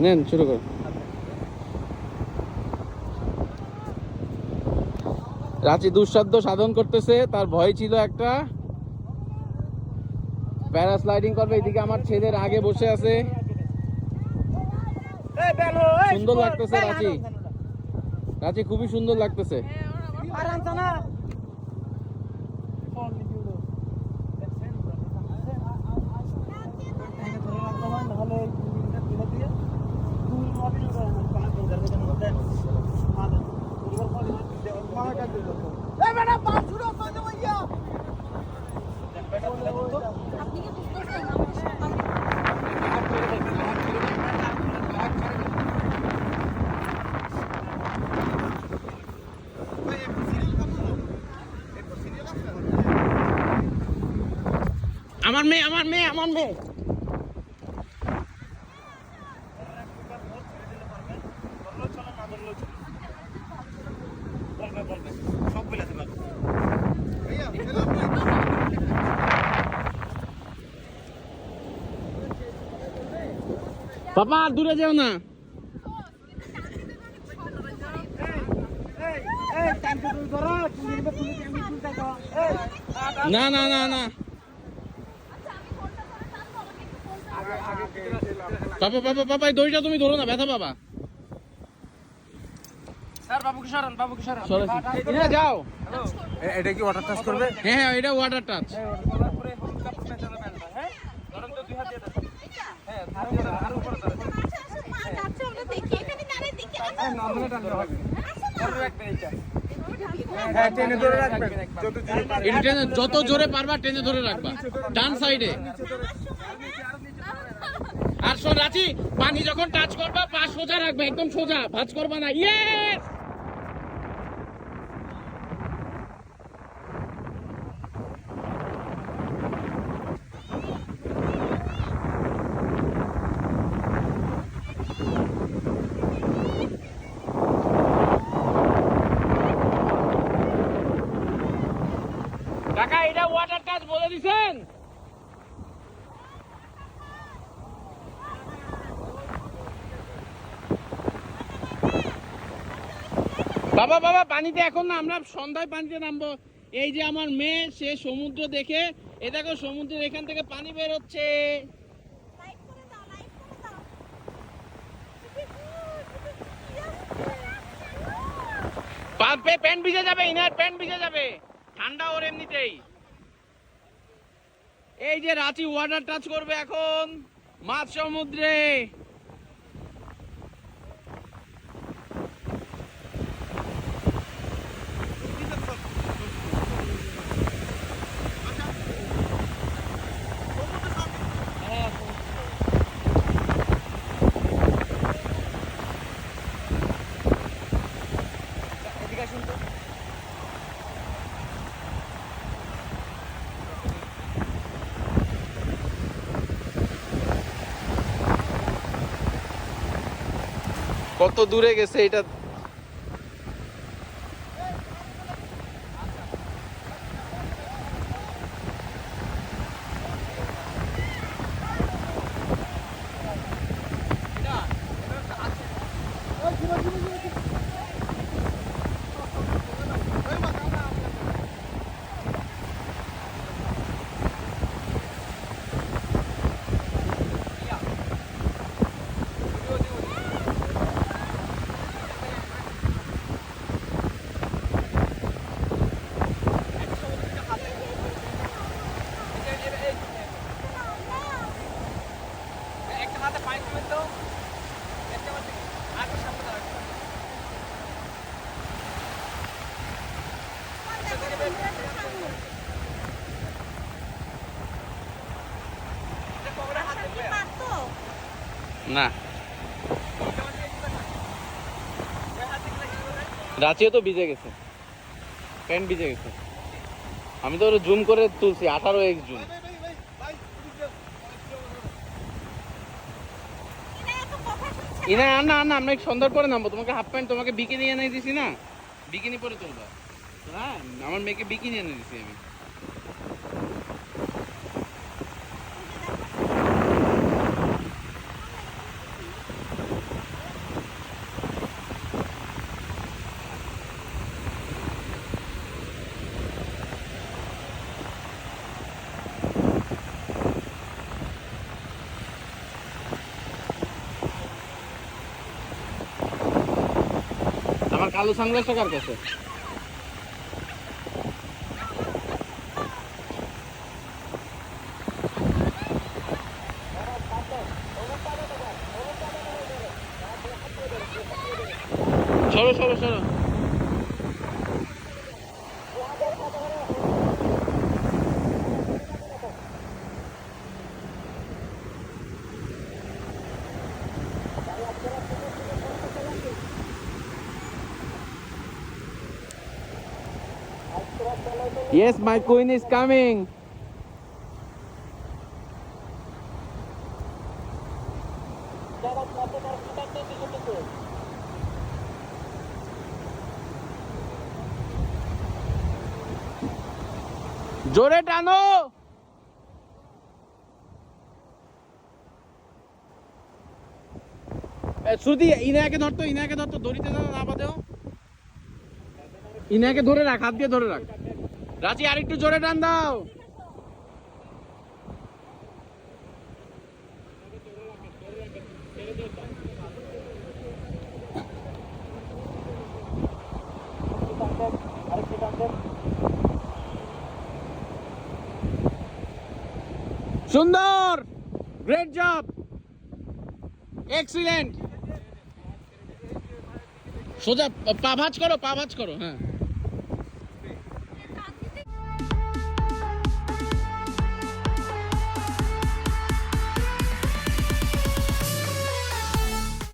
নেন শুরু করুন। রাঁচি দুঃসাধ্য সাধন করতেছে, তার ভয় ছিল একটা প্যারাস্লাইডিং করবে। এদিকে আমার ছেলের আগে বসে আছে, সুন্দর লাগতেছে রাঁচি। রাঁচি খুবই সুন্দর লাগতেছে। আমার মেয়ে, আমার মেয়ে, আমার মেয়ে। বাবা আর দূরে যেও না। না না না না বাবা, বাবা, বাবা, এই দড়িটা তুমি ধরো না, ব্যথা বাবা। স্যার বাবুকে সরান, বাবুকে সরান। যাও। এটা কি ওয়াটার টাচ করবে? হ্যাঁ হ্যাঁ, এটা ওয়াটার টাচ। তারপরে হলুদ কাপড় পেঁচানো প্যান্টটা, হ্যাঁ ধরেন তো 2 হাত দিয়ে ধরেন। হ্যাঁ আর উপরে ধরেন। হ্যাঁ নরমালি টানতে হবে। ধরে রাখবেন এটা। হ্যাঁ টেনে ধরে রাখবেন যত জোরে পারবেন। যত জোরে পারবা টেনে ধরে রাখবা ডান সাইডে। আর শোন রাঁচি, পানি যখন টাচ করবা পা সোজা রাখবা, একদম সোজা, ভাঁজ করবা না। ইয়েস। কাকা এটা ওয়াটার টাচ বলে দিছেন? বাবা, বাবা, পানিতে এখন না, আমরা সন্ধ্যায় পানিতে নামবো। এই যে আমার মেয়ে, সে সমুদ্র দেখে, এ দেখো সমুদ্রের এখান থেকে পানি বের হচ্ছে। প্যান্ট ভিজে যাবে, ইনার প্যান্ট ভিজে যাবে, ঠান্ডা ওর এমনিতেই। এই যে রাঁচি ওয়াটার টাচ করবে এখন মাঝ সমুদ্রে। এদিকে আসুন তো। কত দূরে গেছে এটা। একটা হাতে পানি তুলবেন তো। একটা হাতে আর সামনে দাঁড়ান। না, রাঁচিও তো ভিজে গেছে, প্যান্ট ভিজে গেছে। আমি তো ওরা জুম করে তুলছি, 18x জুম। না না না, আমরা সন্ধ্যার পরে নামবো। তোমাকে হাফ প্যান্ট, তোমাকে বিকিনি এনে দিছি না, বিকিনি পরে তুলবা। হ্যাঁ, আমার মেয়েকে বিকিনি এনে দিছি আমি। কালো সানগ্লাসটা কার কাছে? সরো সরো সরো। Yes, my queen is coming. জোরে টানো। শ্রুতি ইনায়াকে ধরতো, ইনায়াকে ধরতো, দড়িতে যেন না বাঁধেও। ইনায়াকে ধরে রাখ, হাত দিয়ে ধরে রাখ। রাজি আর একটু জোরে টান দাও। সুন্দর, গ্রেট জব, এক্সিলেন্ট। সোজা পা ভাঁজ করো, পা ভাঁজ করো। হ্যাঁ